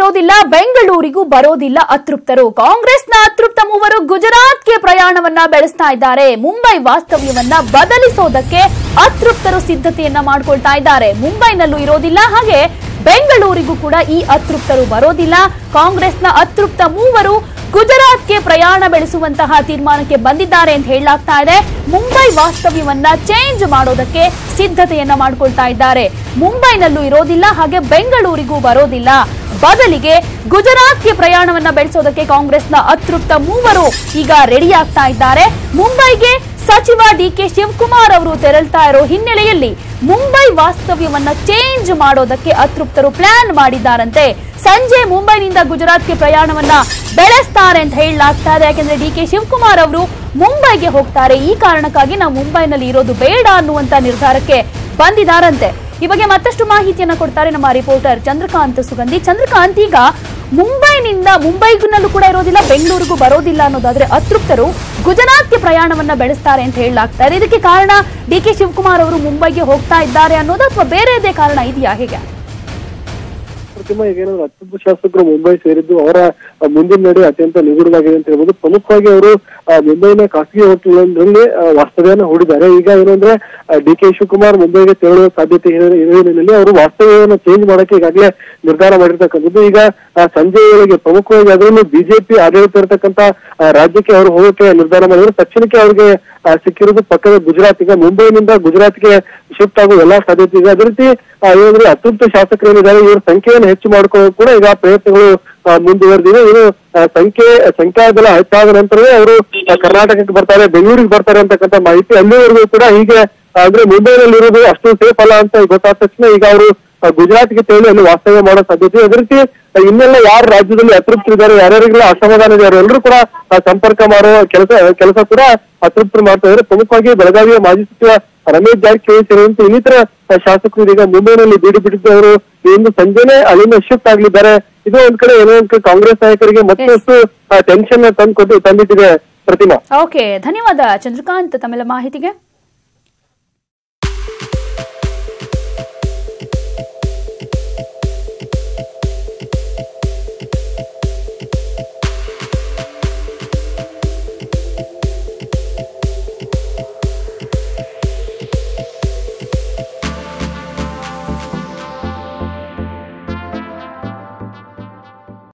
ಇರೋದಿಲ್ಲ, ಬೆಂಗಳೂರಿಗೂ ಬರೋದಿಲ್ಲ ಅತೃಪ್ತರು. ಕಾಂಗ್ರೆಸ್ನ ಅತೃಪ್ತ ಮೂವರು ಗುಜರಾತ್ಗೆ ಪ್ರಯಾಣವನ್ನ ಬೆಳೆಸ್ತಾ ಇದ್ದಾರೆ. ಮುಂಬೈ ವಾಸ್ತವ್ಯವನ್ನ ಬದಲಿಸೋದಕ್ಕೆ ಅತೃಪ್ತರು ಸಿದ್ಧತೆಯನ್ನ ಮಾಡಿಕೊಳ್ತಾ ಇದ್ದಾರೆ. ಮುಂಬೈನಲ್ಲೂ ಇರೋದಿಲ್ಲ, ಹಾಗೆ ಬೆಂಗಳೂರಿಗೂ ಕೂಡ ಈ ಅತೃಪ್ತರು ಬರೋದಿಲ್ಲ. ಕಾಂಗ್ರೆಸ್ನ ಅತೃಪ್ತ ಮೂವರು ಗುಜರಾತ್ಗೆ ಪ್ರಯಾಣ ಬೆಳೆಸುವಂತಹ ತೀರ್ಮಾನಕ್ಕೆ ಬಂದಿದ್ದಾರೆ ಅಂತ ಹೇಳಲಾಗ್ತಾ ಇದೆ. ಮುಂಬೈ ವಾಸ್ತವ್ಯವನ್ನ ಚೇಂಜ್ ಮಾಡೋದಕ್ಕೆ ಸಿದ್ಧತೆಯನ್ನ ಮಾಡಿಕೊಳ್ತಾ ಇದ್ದಾರೆ. ಮುಂಬೈನಲ್ಲೂ ಇರೋದಿಲ್ಲ, ಹಾಗೆ ಬೆಂಗಳೂರಿಗೂ ಬರೋದಿಲ್ಲ. ಬದಲಿಗೆ ಗುಜರಾತ್ಗೆ ಪ್ರಯಾಣವನ್ನ ಬೆಳೆಸೋದಕ್ಕೆ ಕಾಂಗ್ರೆಸ್ನ ಅತೃಪ್ತ ಮೂವರು ಈಗ ರೆಡಿ ಆಗ್ತಾ ಇದ್ದಾರೆ. ಮುಂಬೈಗೆ ಸಚಿವ ಡಿಕೆ ಶಿವಕುಮಾರ್ ಅವರು ತೆರಳ್ತಾ ಇರೋ ಹಿನ್ನೆಲೆಯಲ್ಲಿ ಮುಂಬೈ ವಾಸ್ತವ್ಯವನ್ನ ಚೇಂಜ್ ಮಾಡೋದಕ್ಕೆ ಅತೃಪ್ತರು ಪ್ಲಾನ್ ಮಾಡಿದ್ದಾರಂತೆ. ಸಂಜೆ ಮುಂಬೈನಿಂದ ಗುಜರಾತ್ಗೆ ಪ್ರಯಾಣವನ್ನ ಬೆಳೆಸ್ತಾರೆ ಅಂತ ಹೇಳಲಾಗ್ತಾ ಇದೆ. ಯಾಕೆಂದ್ರೆ ಡಿಕೆ ಶಿವಕುಮಾರ್ ಅವರು ಮುಂಬೈಗೆ ಹೋಗ್ತಾರೆ. ಈ ಕಾರಣಕ್ಕಾಗಿ ನಾವು ಮುಂಬೈನಲ್ಲಿ ಇರೋದು ಬೇಡ ಅನ್ನುವಂತ ನಿರ್ಧಾರಕ್ಕೆ ಬಂದಿದ್ದಾರಂತೆ. ಈ ಬಗ್ಗೆ ಮತ್ತಷ್ಟು ಮಾಹಿತಿಯನ್ನ ಕೊಡ್ತಾರೆ ನಮ್ಮ ರಿಪೋರ್ಟರ್ ಚಂದ್ರಕಾಂತ್ ಸುಗಂಧಿ. ಚಂದ್ರಕಾಂತ್, ಈಗ ಮುಂಬೈನಲ್ಲೂ ಕೂಡ ಇರೋದಿಲ್ಲ, ಬೆಂಗಳೂರಿಗೂ ಬರೋದಿಲ್ಲ ಅನ್ನೋದಾದ್ರೆ ಅತೃಪ್ತರು ಗುಜರಾತ್ಗೆ ಪ್ರಯಾಣವನ್ನ ಬೆಳೆಸ್ತಾರೆ ಅಂತ ಹೇಳಲಾಗ್ತಾ ಇದೆ. ಇದಕ್ಕೆ ಕಾರಣ ಡಿಕೆ ಶಿವಕುಮಾರ್ ಅವರು ಮುಂಬೈಗೆ ಹೋಗ್ತಾ ಇದ್ದಾರೆ ಅನ್ನೋದು, ಅಥವಾ ಬೇರೆದೇ ಕಾರಣ ಇದೆಯಾ, ಹೇಗೆ? ಪ್ರತಿಮಾ, ಈಗೇನಾದ್ರು ಅತೃಪ್ತ ಶಾಸಕರು ಮುಂಬೈ ಸೇರಿದ್ದು ಅವರ ಮುಂದಿನ ನಡೆ ಅತ್ಯಂತ ನಿಗೂಢವಾಗಿದೆ ಅಂತ ಹೇಳ್ಬೋದು. ಪ್ರಮುಖವಾಗಿ ಅವರು ಮುಂಬೈನ ಖಾಸಗಿ ಹೋಟೆಲ್ನಲ್ಲಿ ವಾಸ್ತವ್ಯನ ಹೂಡಿದ್ದಾರೆ. ಈಗ ಏನಂದ್ರೆ ಡಿಕೆ ಶಿವಕುಮಾರ್ ಮುಂಬೈಗೆ ತೆರಳುವ ಸಾಧ್ಯತೆ ಇರೋ ಹಿನ್ನೆಲೆಯಲ್ಲಿ ಅವರು ವಾಸ್ತವ್ಯವನ್ನು ಚೇಂಜ್ ಮಾಡಕ್ಕೆ ಈಗಾಗಲೇ ನಿರ್ಧಾರ ಮಾಡಿರ್ತಕ್ಕಂಥದ್ದು. ಈಗ ಸಂಜೆ ವೇಳೆಗೆ ಪ್ರಮುಖವಾಗಿ ಅದರಲ್ಲೂ ಬಿಜೆಪಿ ಆಡಳಿತ ಇರತಕ್ಕಂತ ರಾಜ್ಯಕ್ಕೆ ಅವರು ಹೋಗೋಕೆ ನಿರ್ಧಾರ ಮಾಡಿದ್ರೆ ತಕ್ಷಣಕ್ಕೆ ಅವ್ರಿಗೆ ಸಿಕ್ಕಿರೋದು ಪಕ್ಕದ ಗುಜರಾತ್. ಈಗ ಮುಂಬೈನಿಂದ ಗುಜರಾತ್ಗೆ ಶಿಫ್ಟ್ ಆಗುವ ಎಲ್ಲಾ ಸಾಧ್ಯತೆ ಇದೆ. ಅದೇ ರೀತಿ ಏನಂದ್ರೆ ಅತೃಪ್ತ ಶಾಸಕರು ಏನಿದ್ದಾರೆ, ಇವರ ಸಂಖ್ಯೆಯನ್ನು ಹೆಚ್ಚು ಮಾಡ್ಕೊಳ್ಳೋದು ಕೂಡ ಈಗ ಪ್ರಯತ್ನಗಳು ಮುಂದುವರೆದಿವೆ. ಇವರು ಸಂಖ್ಯಾಬಲ ಹೆಚ್ಚಾದ ನಂತರವೇ ಅವರು ಕರ್ನಾಟಕಕ್ಕೆ ಬರ್ತಾರೆ, ಬೆಂಗಳೂರಿಗೆ ಬರ್ತಾರೆ ಅಂತಕ್ಕಂಥ ಮಾಹಿತಿ. ಅಲ್ಲಿವರೆಗೂ ಕೂಡ ಹೀಗೆ ಅಂದ್ರೆ ಮುಂಬೈನಲ್ಲಿ ಇರೋದು ಅಷ್ಟು ಸೇಫ್ ಅಲ್ಲ ಅಂತ ಗೊತ್ತಾದ ತಕ್ಷಣ ಈಗ ಅವರು ಗುಜರಾತ್ಗೆ ತೆರಳಿ ಅಲ್ಲಿ ವಾಸ್ತವ್ಯ ಮಾಡೋ ಸಾಧ್ಯತೆ. ಅದೇ ರೀತಿ ಇನ್ನೆಲ್ಲ ಯಾರು ರಾಜ್ಯದಲ್ಲಿ ಅತೃಪ್ತರಿದ್ದಾರೆ, ಯಾರ್ಯಾರಿಗೆಲ್ಲ ಅಸಮಾಧಾನ ಇದೆ, ಅವರೆಲ್ಲರೂ ಕೂಡ ಸಂಪರ್ಕ ಮಾಡುವ ಕೆಲಸ ಕೂಡ ಅತೃಪ್ತರು ಮಾಡ್ತಾ ಇದ್ದಾರೆ. ಪ್ರಮುಖವಾಗಿ ಬೆಳಗಾವಿಯ ಮಾಜಿ ಸಚಿವ ರಮೇಶ್ ಜಾರಕಿಹೊಳಿ ಸೇರಿದಂತೆ ಇನ್ನಿತರ ಶಾಸಕರು ಈಗ ಮುಂಬೈನಲ್ಲಿ ಬೀಡು ಬಿಟ್ಟಿದ್ದು ಅವರು ಇಂದು ಸಂಜೆನೆ ಅಲ್ಲಿಂದ ಶಿಫ್ಟ್ ಆಗ್ಲಿದ್ದಾರೆ. ಇದು ಒಂದ್ ಕಡೆ ಏನೋ ಒಂದ್ ಕಡೆ ಕಾಂಗ್ರೆಸ್ ನಾಯಕರಿಗೆ ಮತ್ತಷ್ಟು ಟೆನ್ಷನ್ ತಂದಿಟ್ಟಿದೆ. ಪ್ರತಿಮಾ, ಓಕೆ, ಧನ್ಯವಾದ ಚಂದ್ರಕಾಂತ್ ತಮ್ಮೆಲ್ಲ ಮಾಹಿತಿಗೆ.